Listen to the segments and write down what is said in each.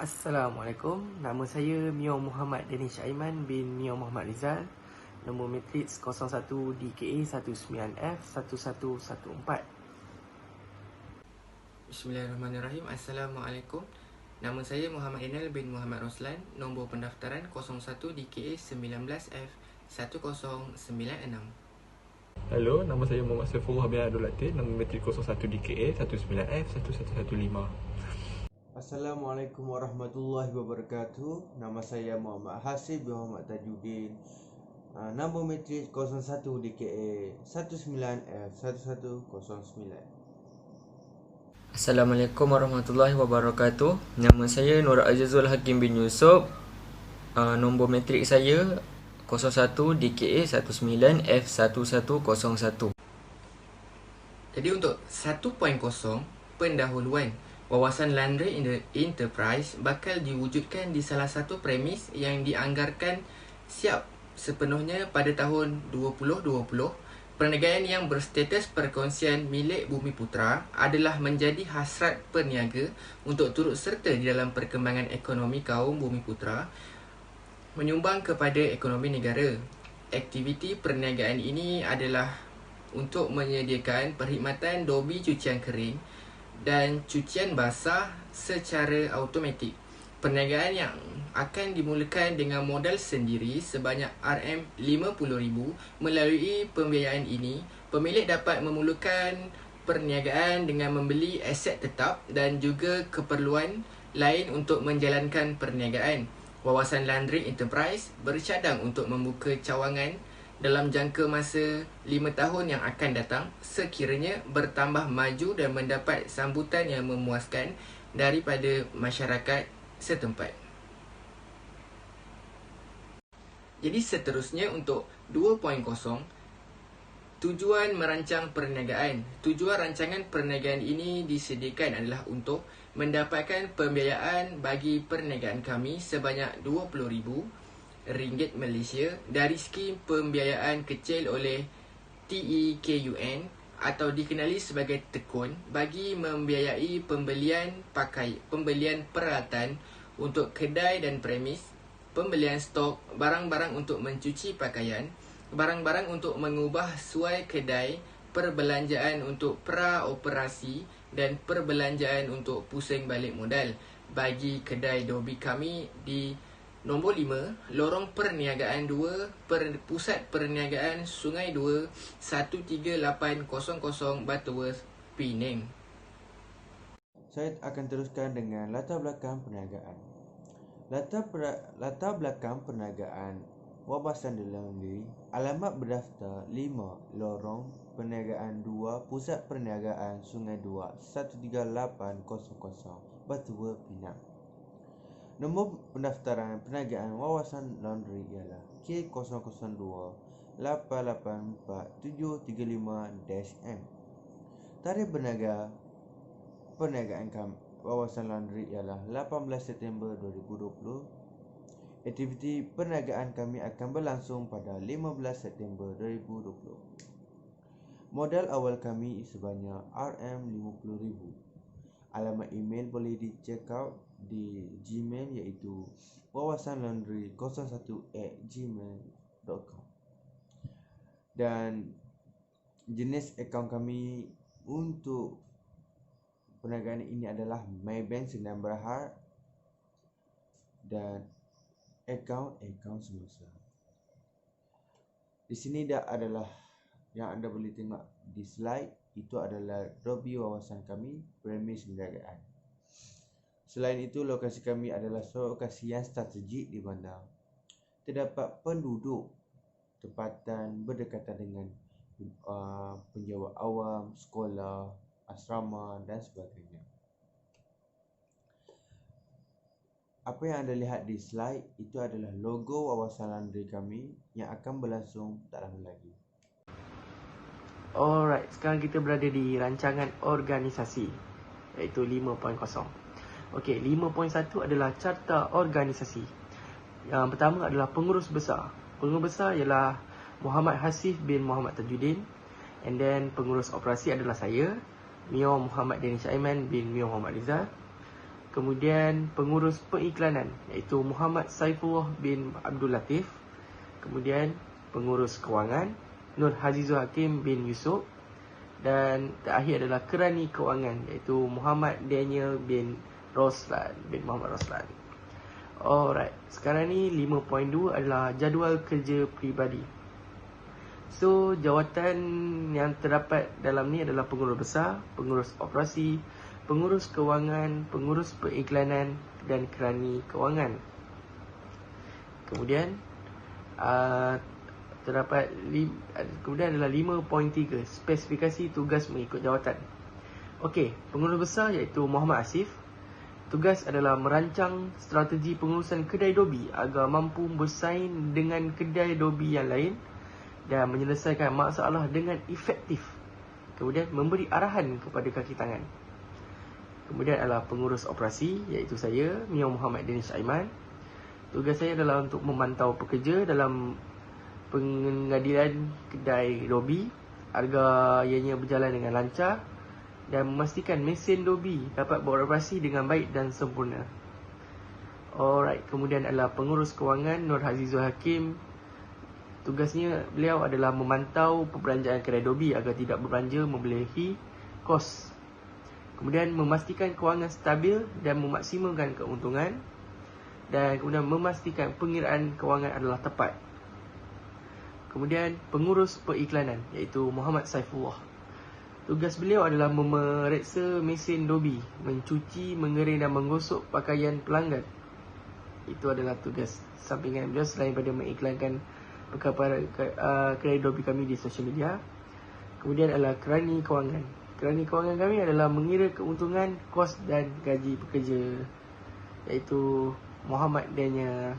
Assalamualaikum, nama saya Mio Muhammad Danish Aiman bin Mio Muhammad Rizal. Nombor matrix 01 DKA 19F1114. Bismillahirrahmanirrahim. Assalamualaikum. Nama saya Muhammad Inal bin Muhammad Roslan. Nombor pendaftaran 01 DKA 19F1096. Halo, nama saya Muhammad Saifullah bin Abdul Latif. Nama matrik 01 DKA 19F1115. Assalamualaikum warahmatullahi wabarakatuh. Nama saya Muhammad Hasib bin Muhammad Tajuddin. Nombor matrik 01 DKA 19F1109. Assalamualaikum warahmatullahi wabarakatuh. Nama saya Nur Azizul Hakim bin Yusof. Nombor matrik saya 01 DKA 19F1101. Jadi untuk 1.0 pendahuluan, wawasan Landry Enterprise bakal diwujudkan di salah satu premis yang dianggarkan siap sepenuhnya pada tahun 2020. Perniagaan yang berstatus perkongsian milik Bumiputera adalah menjadi hasrat peniaga untuk turut serta di dalam perkembangan ekonomi kaum Bumiputera, menyumbang kepada ekonomi negara. Aktiviti perniagaan ini adalah untuk menyediakan perkhidmatan dobi cucian kering dan cucian basah secara automatik. Perniagaan yang akan dimulakan dengan modal sendiri sebanyak RM50,000. Melalui pembiayaan ini, pemilik dapat memulakan perniagaan dengan membeli aset tetap dan juga keperluan lain untuk menjalankan perniagaan. Wawasan Landry Enterprise bercadang untuk membuka cawangan dalam jangka masa 5 tahun yang akan datang sekiranya bertambah maju dan mendapat sambutan yang memuaskan daripada masyarakat setempat. Jadi seterusnya untuk 2.0, tujuan merancang perniagaan. Tujuan rancangan perniagaan ini disediakan adalah untuk mendapatkan pembiayaan bagi perniagaan kami sebanyak RM20,000 Malaysia dari skim pembiayaan kecil oleh TEKUN atau dikenali sebagai tekun bagi membiayai pembelian peralatan untuk kedai dan premis, pembelian stok, barang-barang untuk mencuci pakaian, barang-barang untuk mengubah suai kedai, perbelanjaan untuk praoperasi dan perbelanjaan untuk pusing balik modal bagi kedai dobi kami di Nombor 5, Lorong Perniagaan 2, Pusat Perniagaan Sungai 2, 13800 Butterworth, Penang. Saya akan teruskan dengan latar belakang perniagaan. Latar belakang perniagaan wawasan Landry. Alamat berdaftar 5 Lorong Perniagaan 2, Pusat Perniagaan Sungai 2, 13800 Butterworth, Penang. Nombor pendaftaran perniagaan wawasan Landry ialah K002 884735-M. Tarikh perniagaan wawasan Landry ialah 18 September 2020. Aktiviti perniagaan kami akan berlangsung pada 15 September 2020. Modal awal kami sebanyak RM50,000. Alamat email boleh di-check out di Gmail iaitu wawasanlandry01@gmail.com. Dan jenis akaun kami untuk perniagaan ini adalah Maybank Sdn Bhd dan akaun semasa. Di sini dah adalah yang anda boleh tengok di slide. Itu adalah dobi wawasan kami, premis perniagaan. Selain itu, lokasi kami adalah lokasi yang strategik di mana terdapat penduduk tempatan berdekatan dengan penjawat awam, sekolah, asrama dan sebagainya. Apa yang anda lihat di slide itu adalah logo wawasan Landry kami yang akan berlangsung tak lama lagi. Alright, sekarang kita berada di rancangan organisasi iaitu 5.0. Okey, 5.1 adalah carta organisasi. Yang pertama adalah pengurus besar. Pengurus besar ialah Muhammad Hasif bin Muhammad Tajuddin. And then pengurus operasi adalah saya, Mio Muhammad Danish Aiman bin Mio Muhammad Rizal. Kemudian pengurus periklanan iaitu Muhammad Saifullah bin Abdul Latif. Kemudian pengurus kewangan Nur Hazizul Hakim bin Yusof. Dan terakhir adalah kerani kewangan iaitu Muhammad Daniel bin Muhammad Roslan. Alright, sekarang ni 5.2 adalah jadual kerja peribadi. So, jawatan yang terdapat dalam ni adalah pengurus besar, pengurus operasi, pengurus kewangan, pengurus periklanan dan kerani kewangan. Kemudian kemudian adalah 5.3 spesifikasi tugas mengikut jawatan. Okey, pengurus besar iaitu Muhammad Asif. Tugas adalah merancang strategi pengurusan kedai dobi agar mampu bersaing dengan kedai dobi yang lain dan menyelesaikan masalah dengan efektif. Kemudian memberi arahan kepada kaki tangan. Kemudian adalah pengurus operasi iaitu saya, Mia Muhammad Danish Aiman. Tugas saya adalah untuk memantau pekerja dalam pengadilan kedai dobi agar ianya berjalan dengan lancar dan memastikan mesin dobi dapat beroperasi dengan baik dan sempurna. Alright, kemudian adalah pengurus kewangan Nur Hazizul Hakim. Tugasnya beliau adalah memantau perbelanjaan kedai dobi agar tidak berbelanja melebihi kos. Kemudian memastikan kewangan stabil dan memaksimalkan keuntungan. Dan kemudian memastikan pengiraan kewangan adalah tepat. Kemudian pengurus periklanan iaitu Muhammad Saifullah. Tugas beliau adalah memeriksa mesin dobi, mencuci, mengering dan menggosok pakaian pelanggan. Itu adalah tugas sampingan beliau selain daripada mengiklankan perkara kedai dobi kami di sosial media. Kemudian adalah kerani kewangan. Kerani kewangan kami adalah mengira keuntungan, kos dan gaji pekerja, iaitu Muhammad Daniel.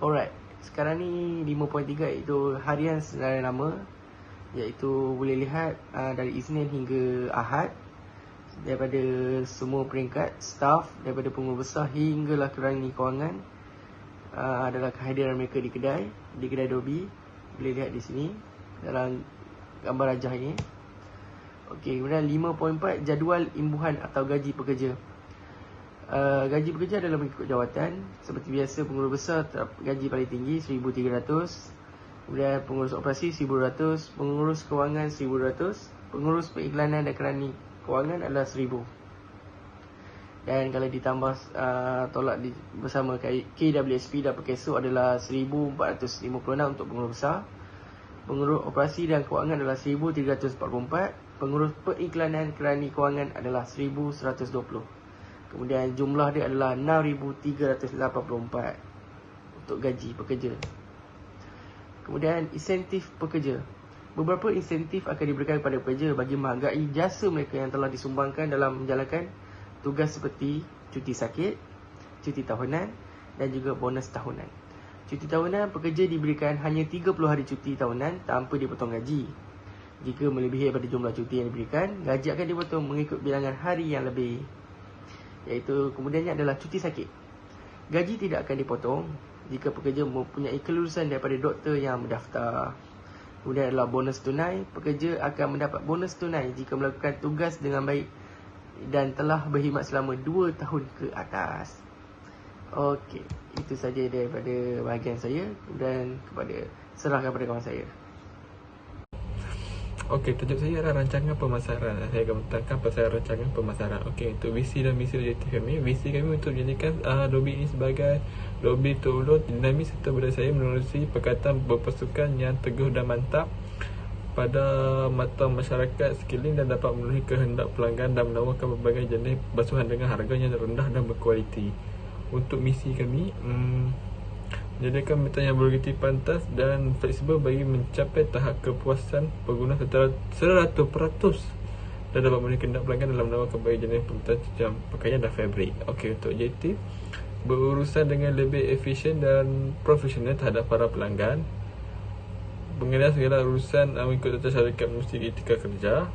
Alright, sekarang ni 5.3 iaitu harian senarai nama, iaitu boleh lihat dari Isnin hingga Ahad daripada semua peringkat staff, daripada pengurus besar hinggalah kerani kewangan adalah kehadiran mereka di kedai dobi. Boleh lihat di sini dalam gambar rajah ini. Okey, kemudian 5.4 jadual imbuhan atau gaji pekerja. Gaji pekerja adalah mengikut jawatan. Seperti biasa, pengurus besar gaji paling tinggi 1,300. Kemudian pengurus operasi 1,200, pengurus kewangan 1,200, pengurus periklanan dan kerani kewangan adalah 1,000. Dan kalau ditambah tolak bersama KWSP dan Perkeso adalah 1,456 untuk pengurus besar. Pengurus operasi dan kewangan adalah 1,344. Pengurus periklanan kerani kewangan adalah 1,120. Kemudian jumlah dia adalah 6,384 untuk gaji pekerja. Kemudian insentif pekerja. Beberapa insentif akan diberikan kepada pekerja bagi menghargai jasa mereka yang telah disumbangkan dalam menjalankan tugas seperti cuti sakit, cuti tahunan dan juga bonus tahunan. Cuti tahunan, pekerja diberikan hanya 30 hari cuti tahunan tanpa dipotong gaji. Jika melebihi daripada jumlah cuti yang diberikan, gaji akan dipotong mengikut bilangan hari yang lebih. Iaitu kemudiannya adalah cuti sakit. Gaji tidak akan dipotong jika pekerja mempunyai kelulusan daripada doktor yang berdaftar. Kemudian adalah bonus tunai. Pekerja akan mendapat bonus tunai jika melakukan tugas dengan baik dan telah berkhidmat selama 2 tahun ke atas. Okey, itu saja daripada bahagian saya. Dan serahkan kepada kawan saya. Okey, tajuk saya adalah rancangan pemasaran. Saya akan tentangkan pasal rancangan pemasaran. Okey, untuk visi dan misi objektif kami. Visi kami untuk menjadikan dobi ini sebagai dobi terulur, dinamis serta berdaya menerusi perkataan berpasukan yang teguh dan mantap pada mata masyarakat sekeliling dan dapat memenuhi kehendak pelanggan dan menawarkan berbagai jenis basuhan dengan harga yang rendah dan berkualiti. Untuk misi kami, menjadikan meta yang begitu pantas dan fleksibel bagi mencapai tahap kepuasan pengguna secara 100% dan dapat memenuhi kehendak pelanggan dalam menawarkan berbagai jenis permintaan cucian pakaian dan fabrik. Okey, untuk objektif, berurusan dengan lebih efisien dan profesional terhadap para pelanggan, mengenal segala urusan mengikut tata syarikat mesti etika kerja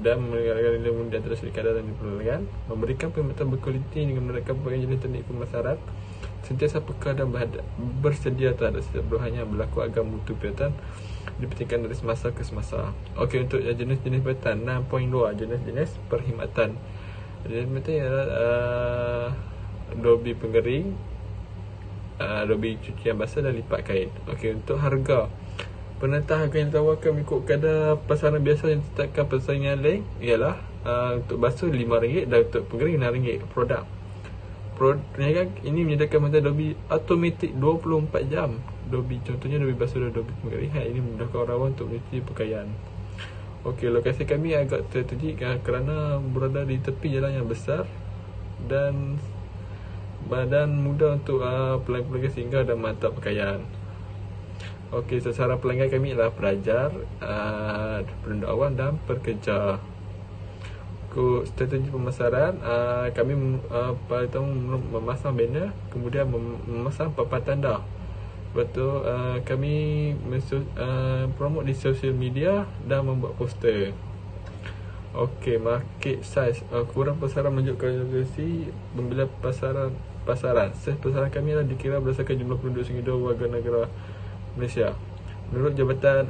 dan menegakkan nilai di antara syarikat dan pelanggan, memberikan perkhidmatan berkualiti dengan menerapkan berbagai jenis teknik pemasaran, sentiasa peka dan bersedia terhadap setiap perubahan yang berlaku agar mutu perkhidmatan dipertingkatkan dari semasa ke semasa. Okey, untuk jenis-jenis perkhidmatan 6.2 jenis-jenis perkhidmatan. Adjustment ialah dobi pengering, dobi cucian basah dan lipat kain. Okey, untuk harga, penentang harga yang ditawarkan mengikut kadar pasaran biasa yang ditetapkan persaingan lain ialah untuk basuh RM5 dan untuk pengering RM6 produk. Perniagaan ini menyediakan bantuan dobi automatik 24 jam. Dobi contohnya dobi basuh dan dobi pengering. Ini memudahkan orang awam untuk mencuci pakaian. Okey, lokasi kami agak strategik kerana berada di tepi jalan yang besar dan mudah untuk pelanggan singgah dan mantap pakaian. Okey, sasaran pelanggan kami ialah pelajar, penduduk awam dan pekerja. Strategi pemasaran, kami memasang banner, kemudian memasang papan tanda. Lepas tu kami promote di social media dan membuat poster. Okey, market size, kurang pasaran menunjukkan lokasi pembelian pasaran. Saiz pasaran kami adalah dikira berdasarkan jumlah penduduk Sungai Dua warga negara Malaysia. Menurut Jabatan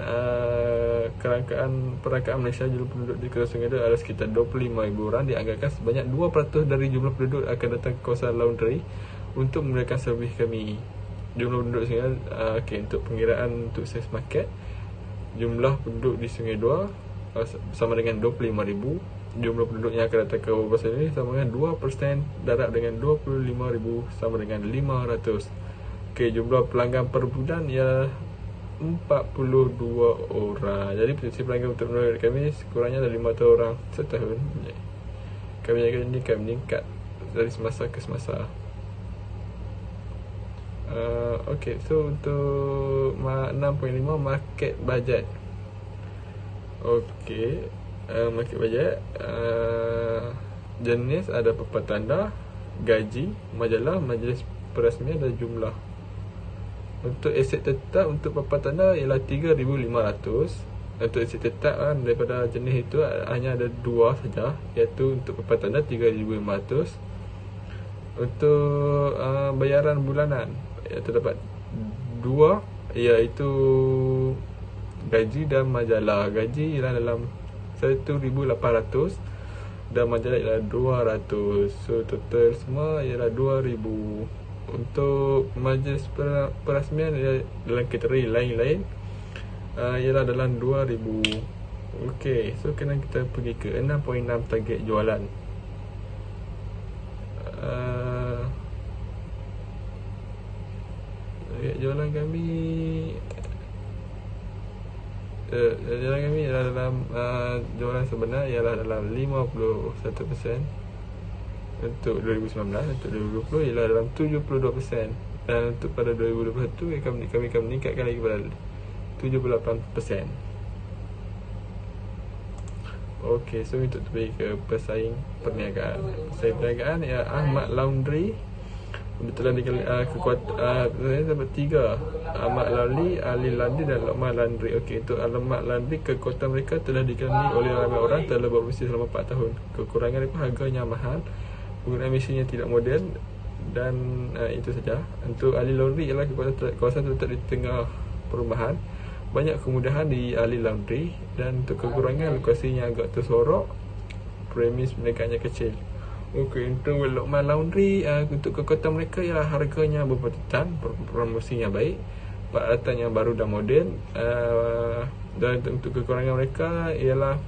Perangkaan Malaysia, jumlah penduduk di kawasan Sungai Dua adalah sekitar 25,000 orang. Dianggarkan sebanyak 2% dari jumlah penduduk akan datang ke kawasan Laundry untuk menggunakan servis kami. Jumlah penduduk Sungai Dua, untuk pengiraan untuk saiz market, jumlah penduduk di Sungai Dua sama dengan 25,000. Jumlah penduduk yang akan datang ke kawasan ini sama dengan 2% darab dengan 25,000 sama dengan 500. Okey, jumlah pelanggan per bulan ialah 42 orang. Jadi potensi pelanggan untuk melalui kami sekurangnya ada 500 orang setahun. Kami akan meningkat dari semasa ke semasa. Okey, so untuk 6.5 market budget. Okey, market budget, jenis ada papan tanda, gaji, majalah, majlis perasmian dan jumlah. Untuk aset tetap untuk papan tanda ialah 3,500. Untuk aset tetap daripada jenis itu hanya ada 2 saja, iaitu untuk papan tanda 3,500. Untuk bayaran bulanan terdapat 2, iaitu gaji dan majalah. Gaji ialah dalam 1,800 dan majalah ialah 200. So total semua ialah 2,000. Untuk majlis perasmian dalam kategori lain-lain ialah dalam 2,000. Okey, so kena kita pergi ke 6.6 target jualan. Target jualan kami ialah dalam jualan sebenar ialah dalam 51%. Untuk 2019, untuk 2020 ialah dalam 72%. Dan untuk pada 2021 kami akan meningkatkan lagi kepada 78%. Okey, so untuk pergi ke pesaing perniagaan. Pesaing perniagaan ialah Ahmad Laundry. Kebetulan kekuatan dapat 3, Ahmad Laundry, Ali Laundry dan Lokman Laundry. Okey, untuk Ahmad Laundry, kekuatan mereka telah dikenali oleh ramai orang, telah berbisnes selama 4 tahun. Kekurangan mereka harganya mahal, penggunaan mesinnya tidak moden dan itu saja. Untuk Ali Laundry ialah kawasan terletak di tengah perumahan. Banyak kemudahan di Ali Laundry dan untuk kekurangan lokasinya agak tersorok, premis perniagaannya kecil. Okey, untuk Lokman Laundry, untuk kekuatan mereka ialah harganya berpatutan, promosinya baik, peralatan yang baru dan moden, dan untuk kekurangan mereka ialah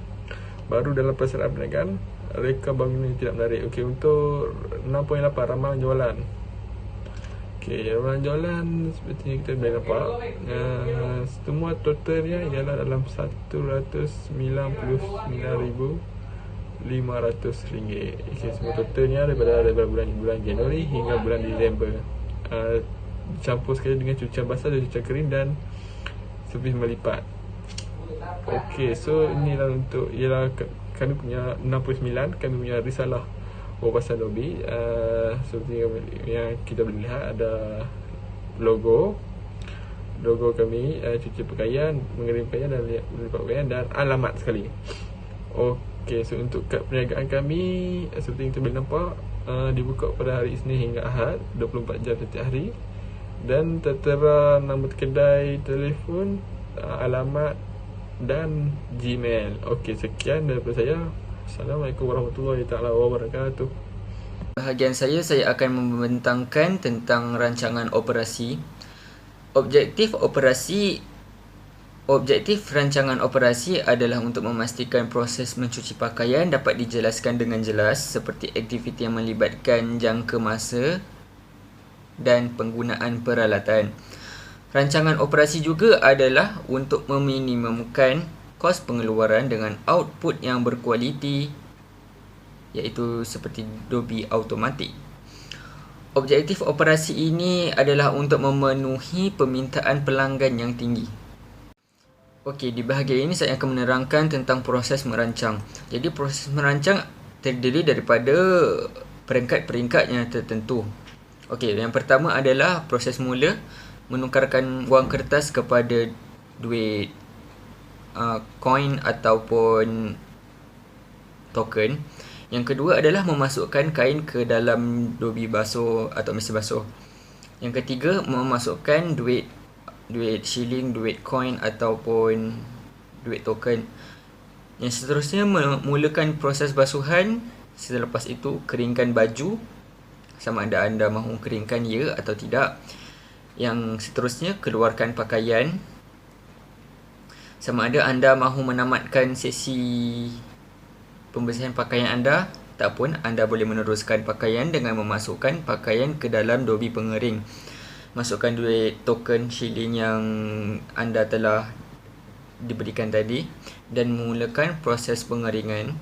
baru dalam pasaran perniagaan. Reka bangunan tidak menarik. Okey, untuk 6.8 ramalan jualan. Okey, ramalan jualan seperti yang kita boleh nampak, semua totalnya ialah dalam RM199,500. Okey, semua totalnya daripada bulan Januari hingga bulan Disember. Campur sekali dengan cucian basah dan cucian kering dan servis melipat. Okey, so inilah untuk ialah kami punya 69, kami punya risalah wawasan dobi. Seperti yang kita boleh lihat, ada logo kami, cuci pakaian, mengirim pakaian dan lipat pakaian dan alamat sekali. Okey, so untuk kad perniagaan kami seperti yang kita boleh nampak, dibuka pada hari Isnin hingga Ahad, 24 jam setiap hari, dan tertera nombor kedai telefon, alamat dan Gmail. Okey, sekian daripada saya. Assalamualaikum warahmatullahi taala wabarakatuh. Bahagian saya akan membentangkan tentang rancangan operasi. Objektif rancangan operasi adalah untuk memastikan proses mencuci pakaian dapat dijelaskan dengan jelas, seperti aktiviti yang melibatkan jangka masa dan penggunaan peralatan. Rancangan operasi juga adalah untuk meminimumkan kos pengeluaran dengan output yang berkualiti, iaitu seperti Dolby Automatic. Objektif operasi ini adalah untuk memenuhi permintaan pelanggan yang tinggi. Okey, di bahagian ini saya akan menerangkan tentang proses merancang. Jadi proses merancang terdiri daripada peringkat-peringkat yang tertentu. Okey, yang pertama adalah proses mula, menukarkan wang kertas kepada duit coin ataupun token. Yang kedua adalah memasukkan kain ke dalam Dolby basuh atau mesin basuh. Yang ketiga, memasukkan duit shilling, duit coin ataupun duit token. Yang seterusnya, memulakan proses basuhan. Selepas itu, keringkan baju, sama ada anda mahu keringkan ya atau tidak. Yang seterusnya, keluarkan pakaian, sama ada anda mahu menamatkan sesi pembersihan pakaian anda ataupun anda boleh meneruskan pakaian dengan memasukkan pakaian ke dalam Dolby pengering. Masukkan duit token shilling yang anda telah diberikan tadi dan memulakan proses pengeringan.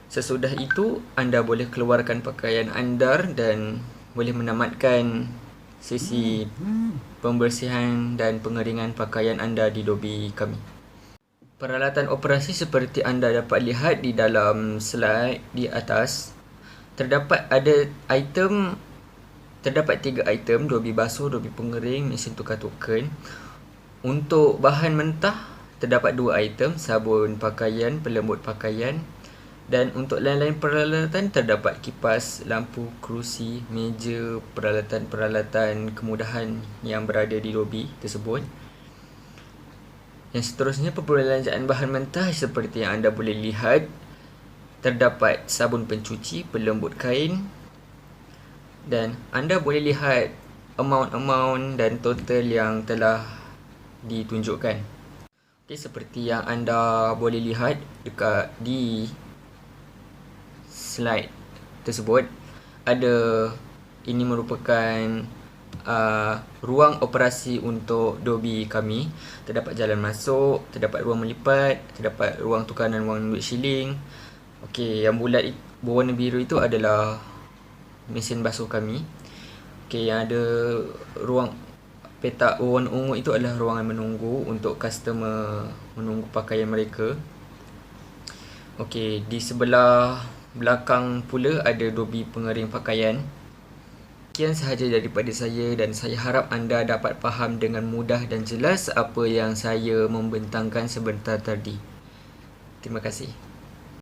Sesudah itu, anda boleh keluarkan pakaian anda dan boleh menamatkan sesi pembersihan dan pengeringan pakaian anda di Dolby kami. Peralatan operasi seperti anda dapat lihat di dalam slide di atas. Terdapat 3 item, Dolby basuh, Dolby pengering, mesin tukar token. Untuk bahan mentah terdapat 2 item, sabun pakaian, pelembut pakaian. Dan untuk lain-lain peralatan terdapat kipas, lampu, kerusi, meja, peralatan-peralatan kemudahan yang berada di Dolby tersebut. Yang seterusnya, perbelanjaan bahan mentah seperti yang anda boleh lihat. Terdapat sabun pencuci, pelembut kain, dan anda boleh lihat amount dan total yang telah ditunjukkan. Okay, seperti yang anda boleh lihat dekat di slide tersebut, ini merupakan ruang operasi untuk Dolby kami. Terdapat jalan masuk, terdapat ruang melipat, terdapat ruang tukaran wang duit shilling. Okey, yang bulat berwarna biru itu adalah mesin basuh kami. Okey, yang ada ruang petak berwarna ungu itu adalah ruangan menunggu untuk customer menunggu pakaian mereka. Okey, di sebelah belakang pula ada Dolby pengering pakaian. Sekian sahaja daripada saya dan saya harap anda dapat faham dengan mudah dan jelas apa yang saya membentangkan sebentar tadi. Terima kasih.